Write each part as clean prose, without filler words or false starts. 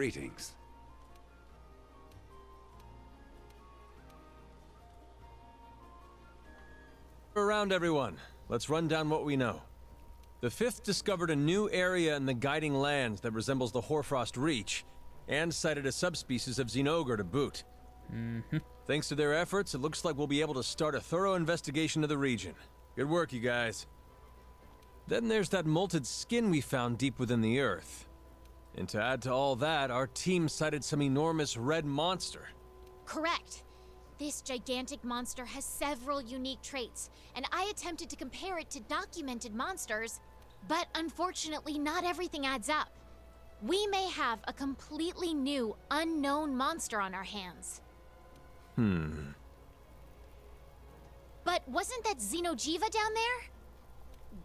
greetings. Around everyone. Let's run down what we know. The 5th discovered a new area in the guiding lands that resembles the Hoarfrost Reach, and sighted a subspecies of Xeno'jiiva to boot. Thanks to their efforts, it looks like we'll be able to start a thorough investigation of the region. Good work, you guys. Then there's that molted skin we found deep within the earth. And to add to all that, our team sighted some enormous red monster. Correct. This gigantic monster has several unique traits, and I attempted to compare it to documented monsters, but unfortunately not everything adds up. We may have a completely new, unknown monster on our hands. But wasn't that Xeno'jiiva down there?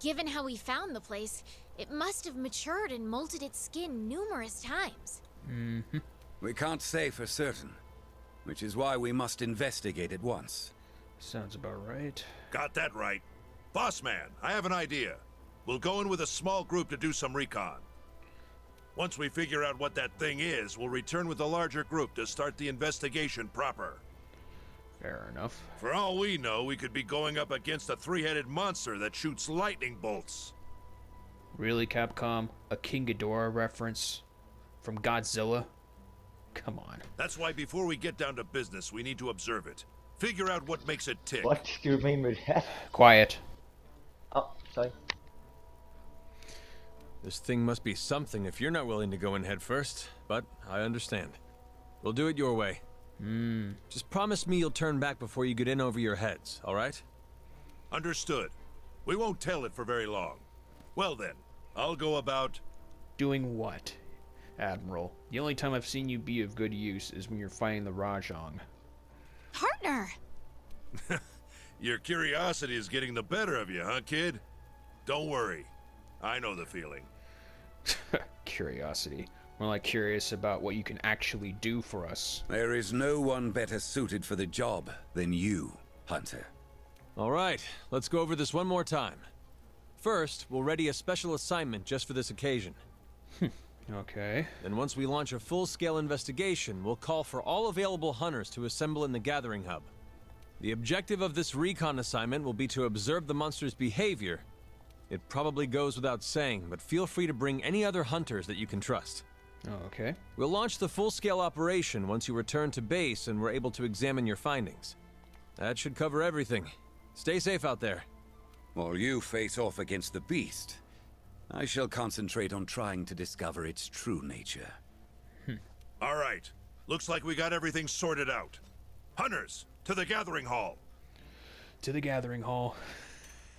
Given how we found the place, it must have matured and molted its skin numerous times. We can't say for certain, which is why we must investigate at once. Sounds about right. Got that right. Boss man, I have an idea. We'll go in with a small group to do some recon. Once we figure out what that thing is, we'll return with a larger group to start the investigation proper. Fair enough. For all we know, we could be going up against a three-headed monster that shoots lightning bolts. Really, Capcom? A King Ghidorah reference? From Godzilla? Come on. That's why before we get down to business, we need to observe it. Figure out what makes it tick. What do you mean with that? Quiet. Oh, sorry. This thing must be something if you're not willing to go in head first, but I understand. We'll do it your way. Just promise me you'll turn back before you get in over your heads, all right? Understood. We won't tell it for very long. Well then, I'll go about... Doing what, Admiral? The only time I've seen you be of good use is when you're fighting the Rajang. Partner! Your curiosity is getting the better of you, huh, kid? Don't worry. I know the feeling. Curiosity. More like curious about what you can actually do for us. There is no one better suited for the job than you, Hunter. All right, let's go over this one more time. First, we'll ready a special assignment just for this occasion. Okay. Then once we launch a full-scale investigation, we'll call for all available hunters to assemble in the gathering hub. The objective of this recon assignment will be to observe the monster's behavior. It probably goes without saying, but feel free to bring any other hunters that you can trust. Oh, okay. We'll launch the full-scale operation once you return to base and we're able to examine your findings. That should cover everything. Stay safe out there. While you face off against the beast, I shall concentrate on trying to discover its true nature. All right. Looks like we got everything sorted out. Hunters, to the gathering hall. To the gathering hall.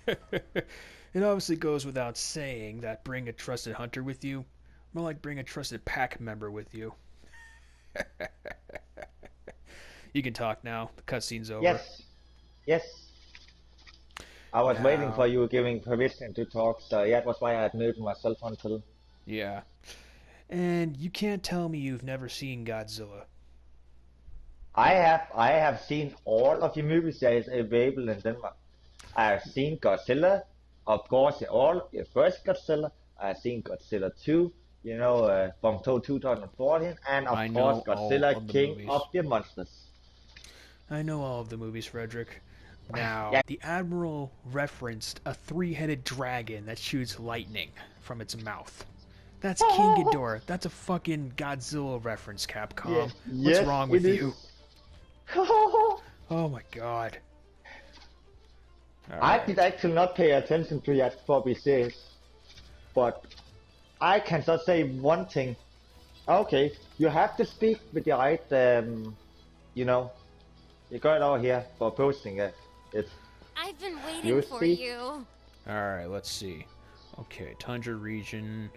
It obviously goes without saying that bring a trusted hunter with you. More like bring a trusted pack member with you. You can talk now. The cutscene's over. Yes. Yes. I was Now- waiting for you giving permission to talk, so yeah, that's why I had muted myself until... Yeah. And you can't tell me you've never seen Godzilla. I have seen all of the movies that is available in Denmark. I have seen Godzilla, of course, the first Godzilla. I have seen Godzilla 2, you know, from 2014, and I of know course all Godzilla of the King movies. of the Monsters. I know all of the movies, Frederick. Now, Yeah. the Admiral referenced a three-headed dragon that shoots lightning from its mouth. That's King Ghidorah. That's a fucking Godzilla reference, Capcom. What's Yes, wrong with it you? is. Oh my god. I Alright. did actually not pay attention to that for be serious, but I can just say one thing. Okay, you have to speak with the right, you know, you got it over here for posting it. It's I've been waiting You for see? you. Alright, let's see. Okay, Tundra region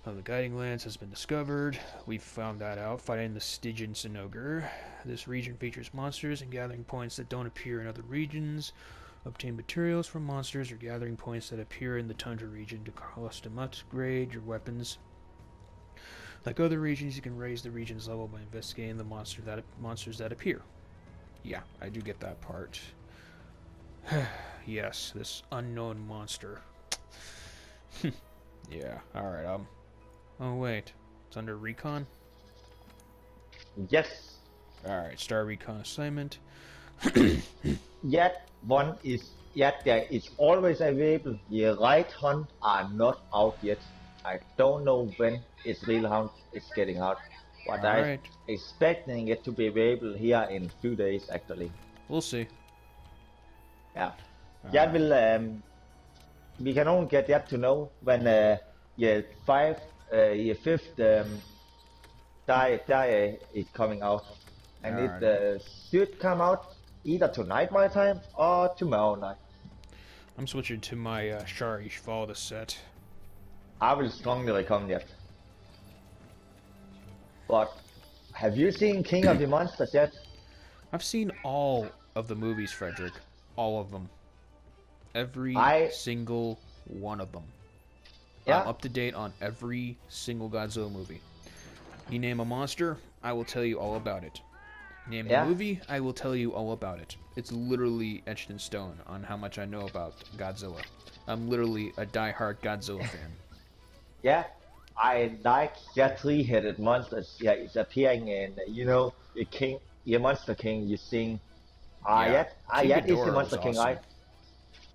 of the Guiding Lands has been discovered. We found that out fighting the Stygian Xeno'jiiva. This region features monsters and gathering points that don't appear in other regions. Obtain materials from monsters or gathering points that appear in the Tundra region to custom upgrade your weapons. Like other regions, you can raise the region's level by investigating the monsters that appear. Yeah, I do get that part. Yes, this unknown monster. Yeah, alright, oh wait. It's under Recon? Yes. Alright, Star Recon assignment. Yet one is yet there is always available. The right hunt are not out yet. I don't know when its real hunt is getting out, but I'm Alright. expecting it to be available here in a few days actually. We'll see. Yeah. That will we can only get that to know when your fifth die is coming out, and it should come out either tonight my time or tomorrow night. I'm switching to my Safi'jiiva set. I will strongly recommend it. But have you seen King of the Monsters yet? I've seen all of the movies, Frederick. All of them. Every single one of them. Yeah. I'm up to date on every single Godzilla movie. You name a monster, I will tell you all about it. Name a movie, I will tell you all about it. It's literally etched in stone on how much I know about Godzilla. I'm literally a die-hard Godzilla fan. Yeah, I like that three-headed monsters. Yeah, it's appearing in the Monster King. You sing. King Is the Ghidorah Monster was King, awesome. right?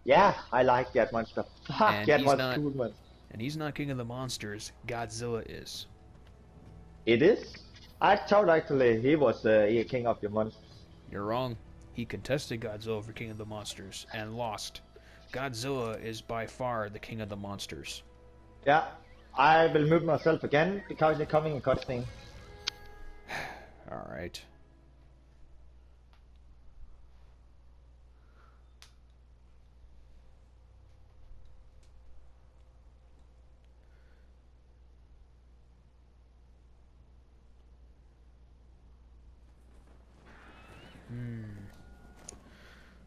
Yeah, I like that monster. And that he's was not- cool, man. And he's not king of the monsters. Godzilla is. It is. I thought actually he was King of the Monsters. You're wrong. He contested Godzilla for King of the Monsters and lost. Godzilla is by far the king of the monsters. Yeah, I will mute myself again because you're coming and cutscene. Alright.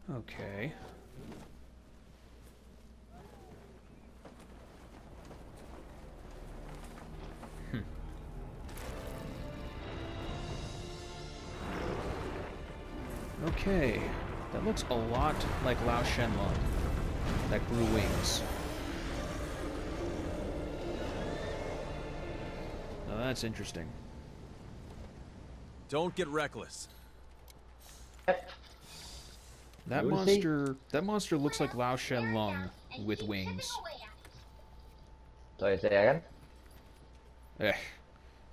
Okay. Okay. That looks a lot like Lao Shenlong. That grew wings. Now that's interesting. Don't get reckless. That monster looks like Lao Shenlong with wings. So you say again? Eh.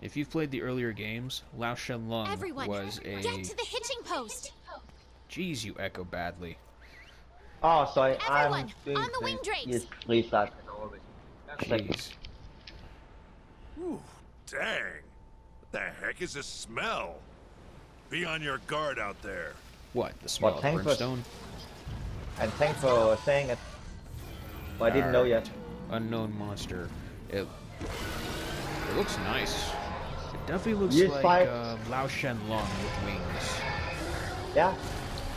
If you've played the earlier games, Lao Shenlong Everyone, was a... get to the hitching post. Jeez, you echo badly. Oh, sorry. Everyone, I'm doing on the wing drapes. Yes, restart. Always. Jeez. Whew, dang. What the heck is this smell? Be on your guard out there. What, the smell of thanks for- brimstone? And thanks for saying it. But I didn't know yet. Unknown monster. It looks nice. It definitely looks Yes, like Lao Shenlong with wings. Yeah.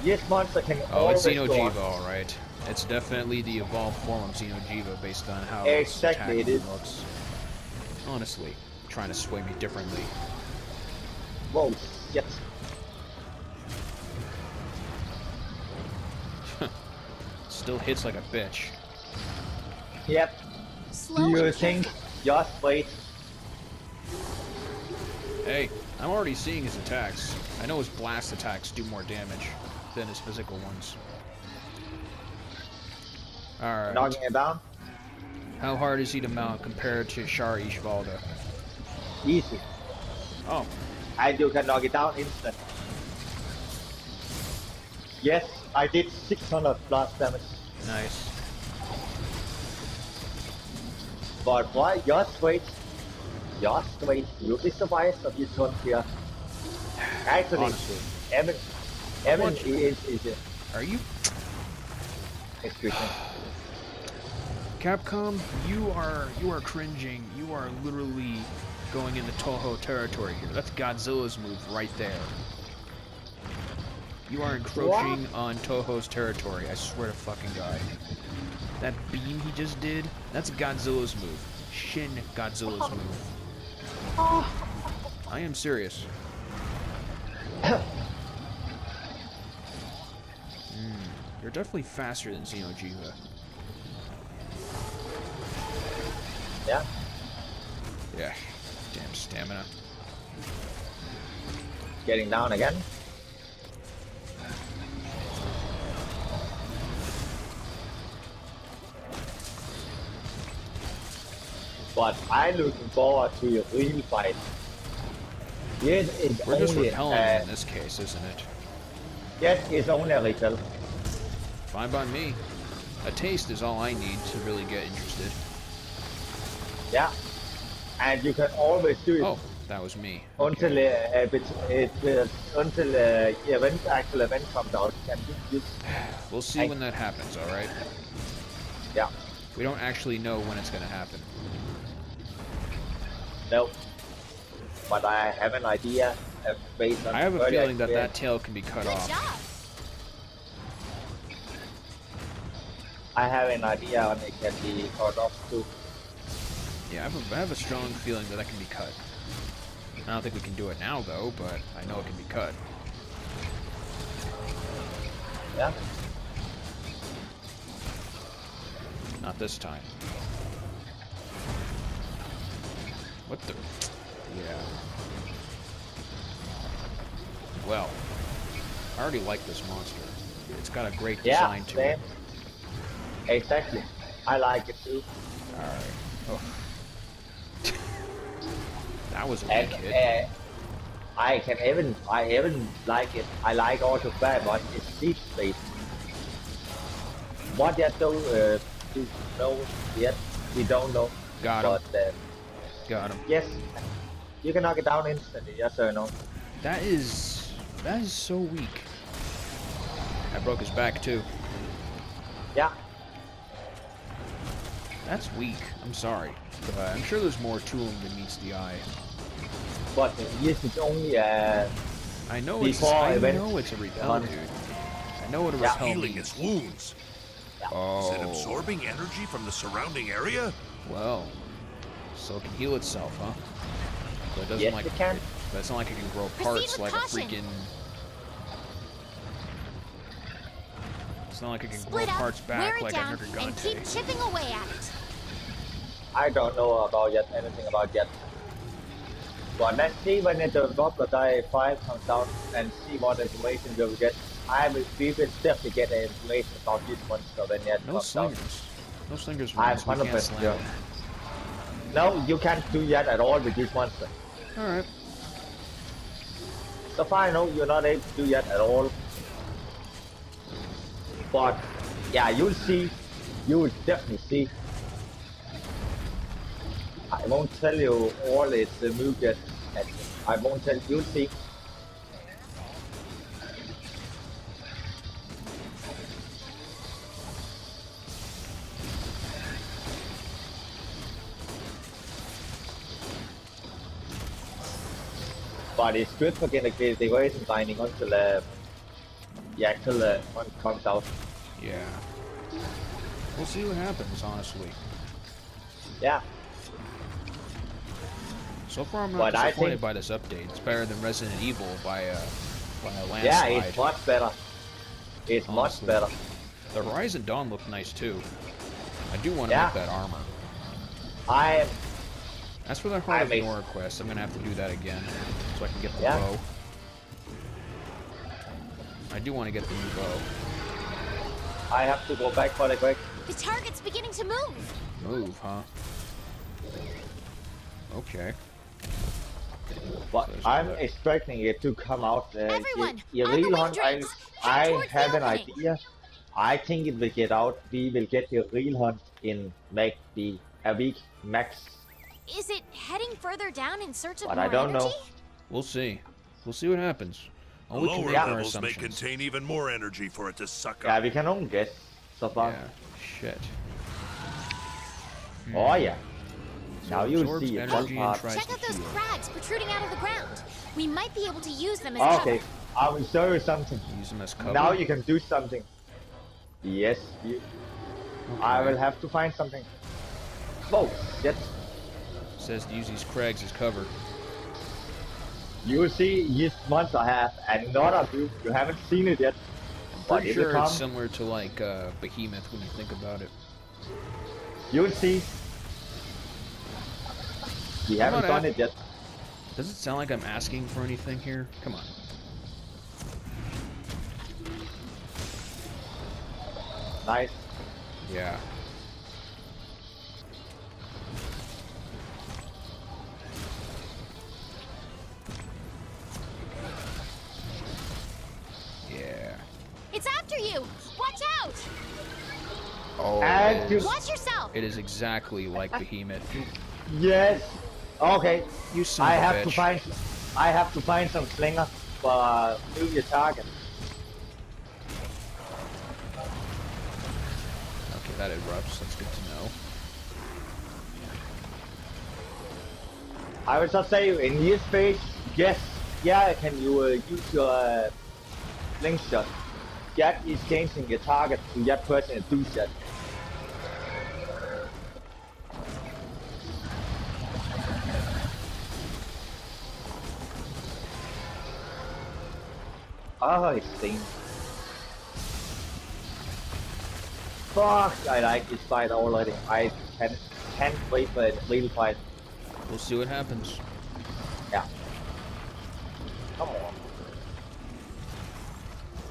Yes, monster can Oh, it's always go on. Xeno'jiiva, alright. It's definitely the evolved form of Xeno'jiiva based on how Exactly, its it attacking is. looks. Honestly, trying to sway me differently. Whoa, shit. Still hits like a bitch. Yep. Slow Do you and think? careful. Just wait. Hey, I'm already seeing his attacks. I know his blast attacks do more damage than his physical ones. Alright. Knocking it down? How hard is he to mount compared to Safi'jiiva? Easy. Oh, And you can knock it down instant. Yes, I did 600 blast damage. nice. But why? Just wait. Just wait. You'll be surprised of this one here. Actually, Honestly. Evan want- is Are you... excuse me. Capcom, you are cringing. You are literally going into Toho territory here. That's Godzilla's move right there. You are encroaching on Toho's territory, I swear to fucking God. That beam he just did, that's Godzilla's move. Shin Godzilla's move. I am serious. You're definitely faster than Xeno'jiiva. Yeah. Yeah, damn stamina. getting down again. But I'm looking forward to a real fight. Yes, it's We're just only repelling them in this case, isn't it? yes, it's only a repel. Fine by me. A taste is all I need to really get interested. Yeah, and you can always do it Oh, that was me. until until actual event comes out. You can do this. We'll see when that happens, alright? Yeah, We don't actually know when it's gonna happen. no, but I have an idea based on. I have a earlier feeling that experience. tail can be cut Good off. job. I have an idea on it can be cut off too. Yeah, I have a strong feeling that can be cut. I don't think we can do it now, though, but I know it can be cut. Yeah. Not this time. What the? Yeah. Well, I already like this monster. It's got a great design to same. it. Exactly. I like it too. Alright. Oh. That was a And weak hit. I even like it. I like also bad one. It's deep space. What yet don't know yet. We don't know. Got him. But Got him. yes, you can knock it down instantly. Yes or no? That is so weak. I broke his back too. Yeah. That's weak. I'm sorry. But I'm sure there's more to him than meets the eye. But yes, it's only I know it's Before I event know it's a repel, one. dude. I know what a Yeah. repel Healing means. its wounds. Is it Oh, absorbing energy from the surrounding area? well. So it can heal itself, huh? But it doesn't Yes, like it can. But it's not like it can grow Proceed parts with like caution. a freaking. It's not like it can Split grow up, parts wear back it like down, a and keep Gigante. chipping away at it. I don't know about yet anything about yet. But let's see when the Bubble Die 5 comes out and see what information we will get. We will definitely get the information about this monster when it No comes out. slingers. No slingers. I'm runes, we can't 100% slam sure. them. No, you can't do that at all with this monster. Alright. So far I know you're not able to do that at all. But yeah, you'll see. You will definitely see. I won't tell you all its moves yet. I won't tell you'll see. But it's good for getting the decoration binding until one comes out. Yeah. We'll see what happens, honestly. Yeah. So far, I'm not But I disappointed think- by this update. It's better than Resident Evil by a landslide. Yeah, it's much better. It's much Honestly. better. The Horizon Dawn looked nice too. I do want to Yeah. make that armor. I As for the Heart of I may- Nora quest, I'm gonna have to do that again so I can get the Yeah. bow. I do want to get the new bow. have to go back for the quick. The target's beginning to move. Move, huh? Okay. But There's I'm another. expecting it to come out. Everyone, the on the real wind hunt. I drains, head towards the have an opening. idea. I think it will get out. We will get the real hunt in maybe a week max. Is it heading further down in search of But more I don't know. energy? We'll see. We'll see what happens. The All we can lower make our levels may assumptions. contain even more energy for it to suck Yeah, up. we can only guess so far. Yeah. Shit. Oh yeah. Now you Absorbs see it. energy One and part. tries Check to out those heal. crags protruding out of the ground. We might be able to use them as Okay, cover. I will show you something. Use them as cover. Now you can do something. Yes, I Okay. will have to find something. Oh, shit. Says to use these crags as cover. You will see this monster have another view. You haven't seen it yet. But Pretty it will sure come. it's similar to like Behemoth when you think about it. You will see. We haven't not done at- it yet. Does it sound like I'm asking for anything here? Come on. Nice. Yeah. Yeah. It's after you! Watch out! Oh, And it you- is, Watch yourself! it is exactly like Behemoth. Yes. Okay. You son I of a have to bitch. find some slinger for move your target. Okay, that erupts. That's good to know. I will just say in this phase, yes, yeah, can you use your slingshot? That is changing your target to that person and do that. Oh, it's sting. Fuck, I like this fight already. I can't wait for the real fight. We'll see what happens. Yeah. Come on.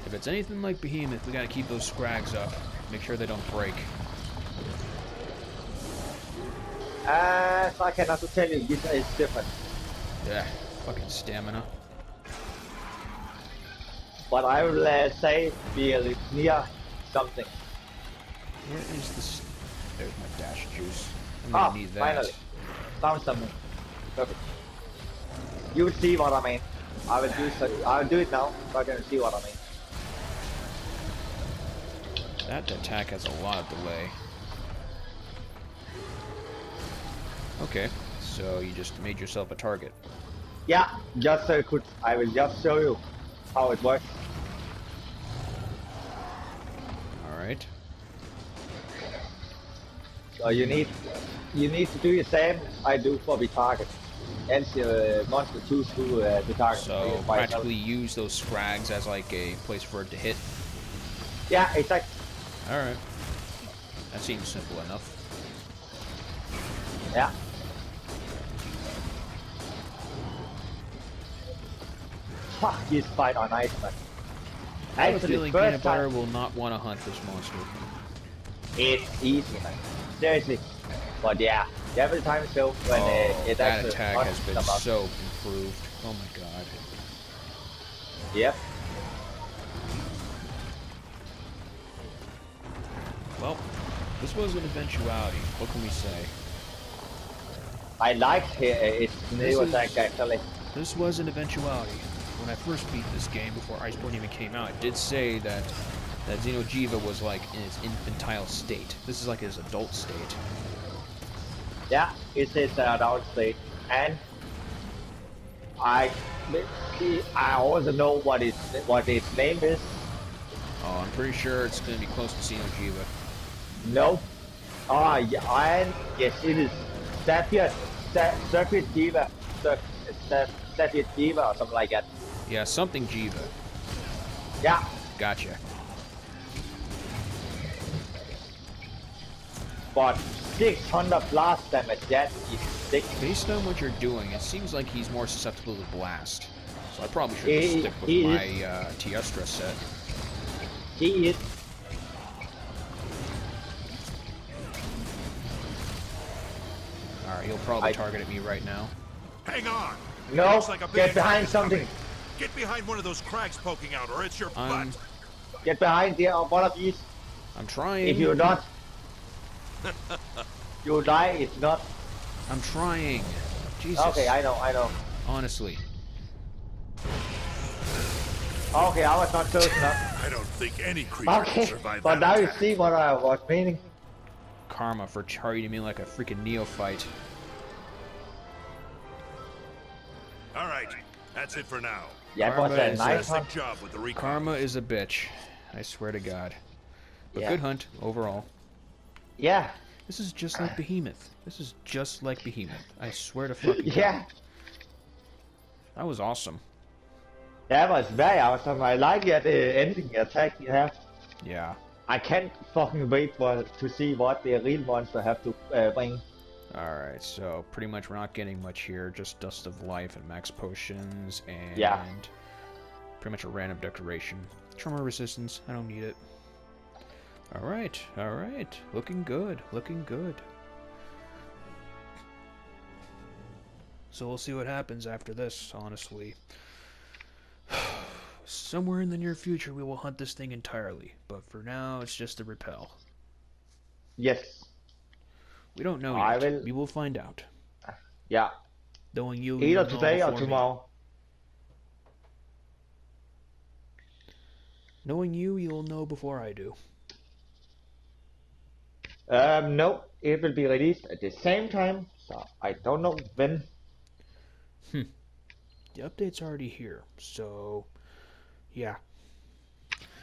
If it's anything like Behemoth, we gotta keep those scrags up. Make sure they don't break. So I cannot tell you, this is different. Yeah, fucking stamina. But I will say we are near something. Where is this? There's my dash juice. I'm gonna need that. Finally. Found something. Perfect. You will see what I mean. I will do it now, so I can see what I mean. That attack has a lot of delay. Okay, so you just made yourself a target. Yeah, just so I will just show you how it works. Alright. So you need to do the same I do for the target. Else monster choose who the target. So practically use those scrags as like a place for it to hit. Yeah, exactly. Alright. That seems simple enough. Yeah. Fuck, this fight on ice, man. I have a Actually, feeling first Peanut Butter time, will not want to hunt this monster. it's easy, man. Seriously. But yeah, every time so when it that actually attack hunts has been them up. so improved. Oh my god. Yep. Well, this was an eventuality. What can we say? I liked its new is- attack actually. This was an eventuality. When I first beat this game, before Iceborne even came out, it did say that Xeno'jiiva was like in its infantile state. This is like his adult state. Yeah, it's its adult state, and I also know what its name is. Oh, I'm pretty sure it's going to be close to Xeno'jiiva. No. Yeah, and yes, it is Safi'jiiva, Safi'jiiva or something like that. Yeah, something Jiva. Yeah. Gotcha. But 600 blast damage, that is sick. Based on what you're doing, it seems like he's more susceptible to blast. So I probably should He- just stick with he my is- Tiestra set. He is. Alright, he'll probably target at me right now. Hang on! No, Looks like a big get attack behind is something. coming. Get behind one of those crags poking out, or it's your I'm- butt. Get behind there on one of these. I'm trying. If you're not, you die. It's not. I'm trying. Jesus. Okay, I know. Honestly. Okay, I was not close enough. I don't think any creature can Okay, survive but that now you attack. see what I was meaning. Karma for treating me like a freaking neophyte. All right, that's it for now. Yeah, Karma but a is nice one. Fantastic job with the recon. Karma is a bitch. I swear to God. But Yeah. good hunt, overall. Yeah, This is just like Behemoth. This is just like Behemoth. I swear to fucking God. yeah. That was awesome. That was very awesome. I like that ending attack you have. Yeah. I can't fucking wait to see what the real monster have to bring. Alright, so pretty much we're not getting much here, just Dust of Life and Max Potions, and Yeah. pretty much a random decoration. Trauma Resistance, I don't need it. Alright, alright. Looking good, looking good. So we'll see what happens after this, honestly. Somewhere in the near future we will hunt this thing entirely, but for now it's just a repel. Yes. We don't know I yet. will- We will find out. Yeah. Knowing you, Either you'll know today or before me. tomorrow. Knowing you, you'll know before I do. No, it will be released at the same time, so I don't know when. The update's already here, so yeah.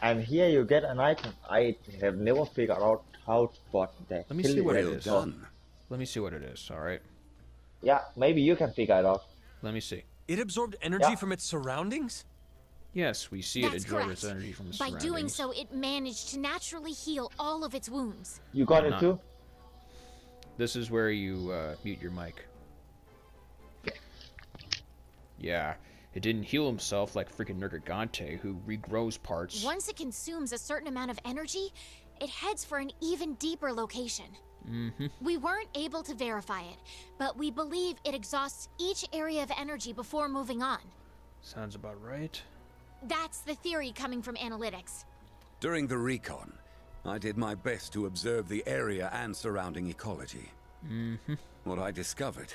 And here you get an item. I have never figured out how to button that. Let me see what it Well is. done. Let me see what it is, alright? Yeah, maybe you can figure it out. Let me see. It absorbed energy Yeah. from its surroundings? Yes, we see it That's absorb correct. its energy from its By surroundings. doing so, it managed to naturally heal all of its wounds. You got it Not- too? This is where you mute your mic. Yeah, it didn't heal himself like freaking Nergigante, who regrows parts. Once it consumes a certain amount of energy, it heads for an even deeper location. We weren't able to verify it, but we believe it exhausts each area of energy before moving on. Sounds about right. That's the theory coming from analytics. During the Recon, I did my best to observe the area and surrounding ecology. What I discovered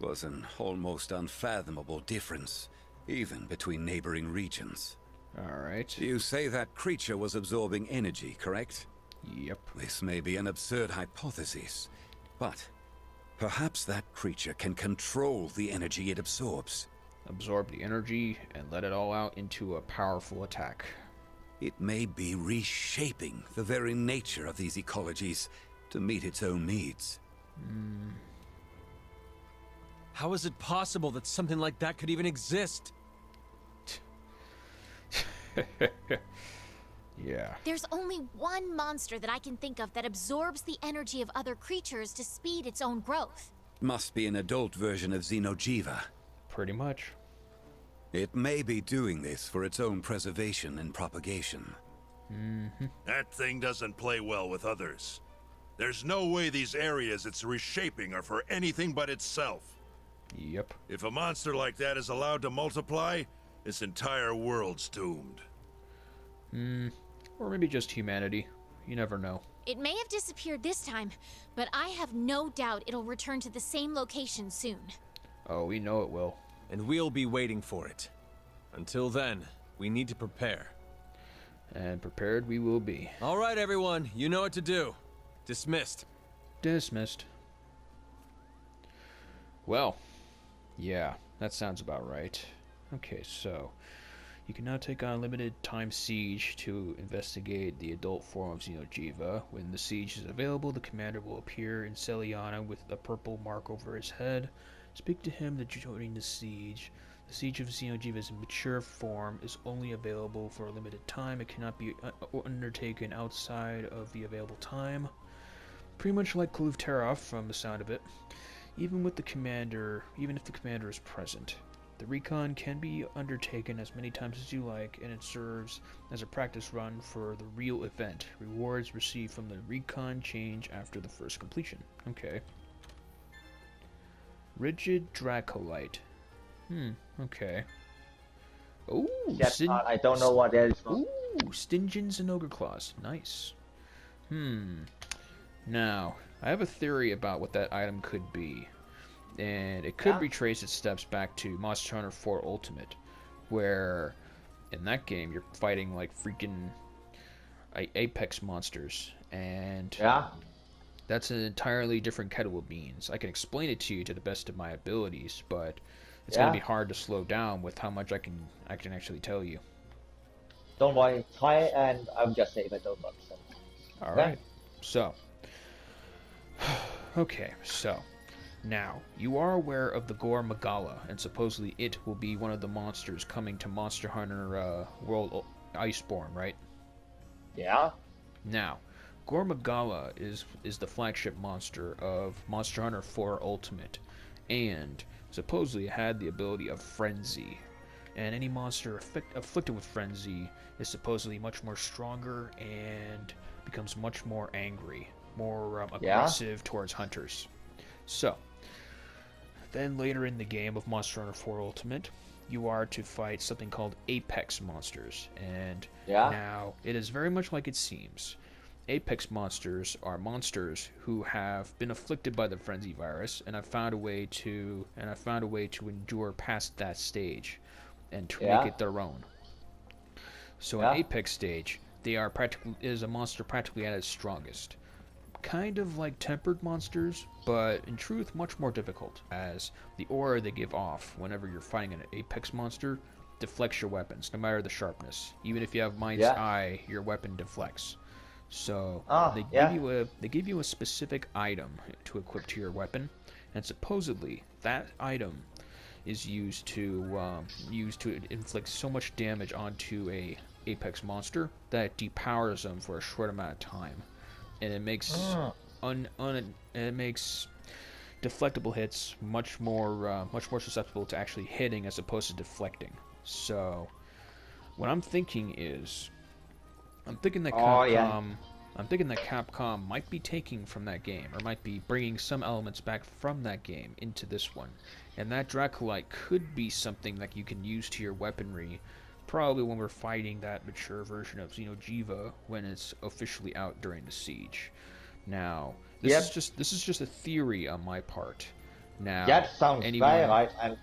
was an almost unfathomable difference, even between neighboring regions. Alright. You say that creature was absorbing energy, correct? Yep. This may be an absurd hypothesis, but perhaps that creature can control the energy it absorbs. Absorb the energy and let it all out into a powerful attack. It may be reshaping the very nature of these ecologies to meet its own needs. How is it possible that something like that could even exist? Yeah. There's only one monster that I can think of that absorbs the energy of other creatures to speed its own growth. Must be an adult version of Xeno'jiiva. Pretty much. It may be doing this for its own preservation and propagation. That thing doesn't play well with others. There's no way these areas it's reshaping are for anything but itself. Yep. If a monster like that is allowed to multiply, this entire world's doomed. Or maybe just humanity. You never know. It may have disappeared this time, but I have no doubt it'll return to the same location soon. Oh, we know it will. And we'll be waiting for it. Until then, we need to prepare. And prepared we will be. All right, everyone, you know what to do. Dismissed. Dismissed. Well, yeah, that sounds about right. Okay, so you can now take on limited time siege to investigate the adult form of Xeno'jiiva. When the siege is available, the commander will appear in Celiana with a purple mark over his head. Speak to him to join the siege. The siege of Xeno'jiiva's mature form is only available for a limited time. It cannot be undertaken outside of the available time. Pretty much like Kluv Terra from the sound of it. Even if the commander is present. The recon can be undertaken as many times as you like, and it serves as a practice run for the real event. Rewards received from the recon change after the first completion. Okay. Rigid Dracolite. Okay. Ooh, That part, I don't know what that is. Ooh, Stingens and Ogre Claws. Nice. Now, I have a theory about what that item could be. And it could retrace its steps back to Monster Hunter 4 Ultimate, where in that game you're fighting like freaking apex monsters, and that's an entirely different kettle of beans. I can explain it to you to the best of my abilities, but it's gonna be hard to slow down with how much I can actually tell you. Don't worry, try and I'll just say if I don't understand. Alright, so okay, so now, you are aware of the Gore Magala, and supposedly it will be one of the monsters coming to Monster Hunter World Iceborne, right? Yeah. Now, Gormagala is the flagship monster of Monster Hunter 4 Ultimate, and supposedly had the ability of Frenzy. And any monster afflicted with Frenzy is supposedly much more stronger and becomes much more angry, more aggressive towards hunters. So, then later in the game of Monster Hunter 4 Ultimate, you are to fight something called Apex monsters, and now it is very much like it seems. Apex monsters are monsters who have been afflicted by the Frenzy virus, and have found a way to endure past that stage, and to make it their own. So in Apex stage, is a monster practically at its strongest. Kind of like tempered monsters, but in truth much more difficult, as the aura they give off whenever you're fighting an Apex monster deflects your weapons, no matter the sharpness. Even if you have Mind's Eye, your weapon deflects. So they give you a specific item to equip to your weapon, and supposedly that item is used to inflict so much damage onto a Apex monster that it depowers them for a short amount of time, and it makes deflectable hits much more susceptible to actually hitting as opposed to deflecting. So what I'm thinking is, I'm thinking that Capcom might be taking from that game, or might be bringing some elements back from that game into this one. And that Dracolite could be something that you can use to your weaponry, probably when we're fighting that mature version of Xeno'jiiva when it's officially out during the siege. Now, this is just a theory on my part. Now, that sounds very right. And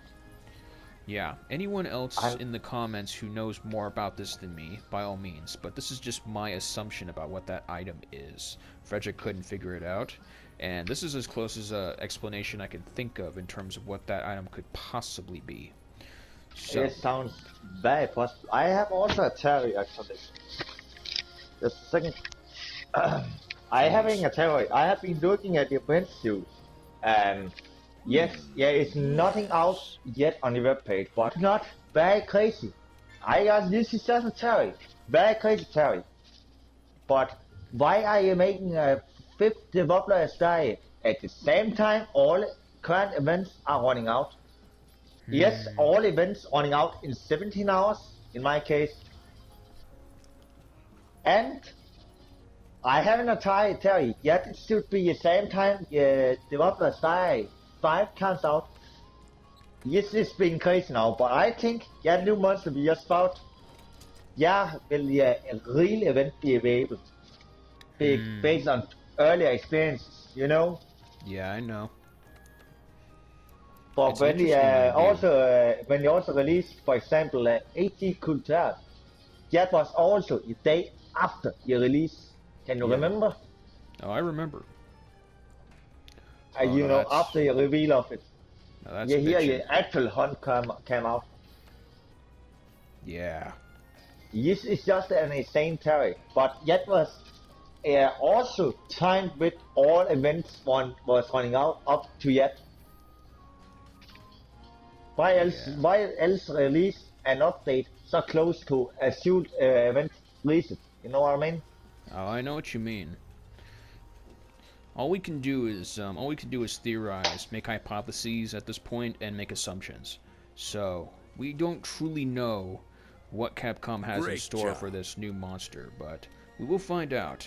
yeah, anyone else in the comments who knows more about this than me, by all means, but this is just my assumption about what that item is. Frederik couldn't figure it out, and this is as close as an explanation I can think of in terms of what that item could possibly be. So, it sounds very possible. I have also a theory actually. The second, I having a theory. I have been looking at the event suit, and yes, it's nothing out yet on the webpage, but not very crazy. This is just a theory, very crazy theory. But why are you making a 5th developer style at the same time all current events are running out? Yes, all events running out in 17 hours, in my case. And I haven't a theory yet. It should be the same time developer style 5 comes out. Yes, it's been crazy now, but I think new months will be just about. Will a real event be available? Based on earlier experiences, Yeah, I know. But It's when they also released, for example, AT Culture, that was also the day after the release. Can you remember? Oh, I remember. After the reveal of it. No, Here the actual hunt came out. Yeah. This is just an insane theory, but that was also timed with all events was running out up to yet. Why else release an update so close to a shoot event release? You know what I mean? Oh, I know what you mean. All we can do is theorize, make hypotheses at this point, and make assumptions. So we don't truly know what Capcom has in store for this new monster, but we will find out.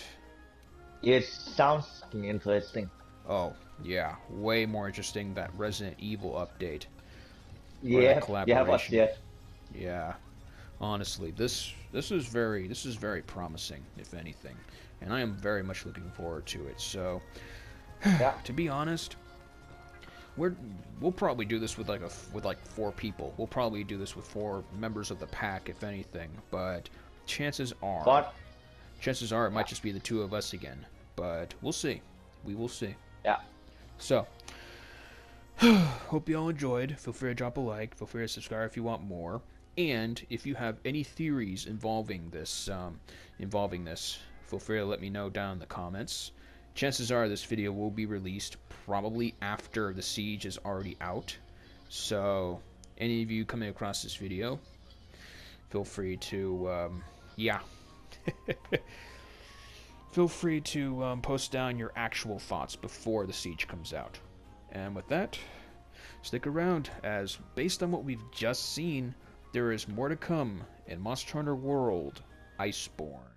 It sounds interesting. Oh yeah, way more interesting that Resident Evil update. Collaboration. Yeah, honestly, this is very promising, if anything, and I am very much looking forward to it. So, to be honest, we'll probably do this with like 4 people. We'll probably do this with 4 members of the pack, if anything. But chances are it might just be the 2 of us again. But we'll see. We will see. Yeah. So. Hope you all enjoyed. Feel free to drop a like. Feel free to subscribe if you want more. And if you have any theories involving this, feel free to let me know down in the comments. Chances are this video will be released probably after the siege is already out. So, any of you coming across this video, feel free to, feel feel free to post down your actual thoughts before the siege comes out. And with that, stick around, as based on what we've just seen, there is more to come in Monster Hunter World Iceborne.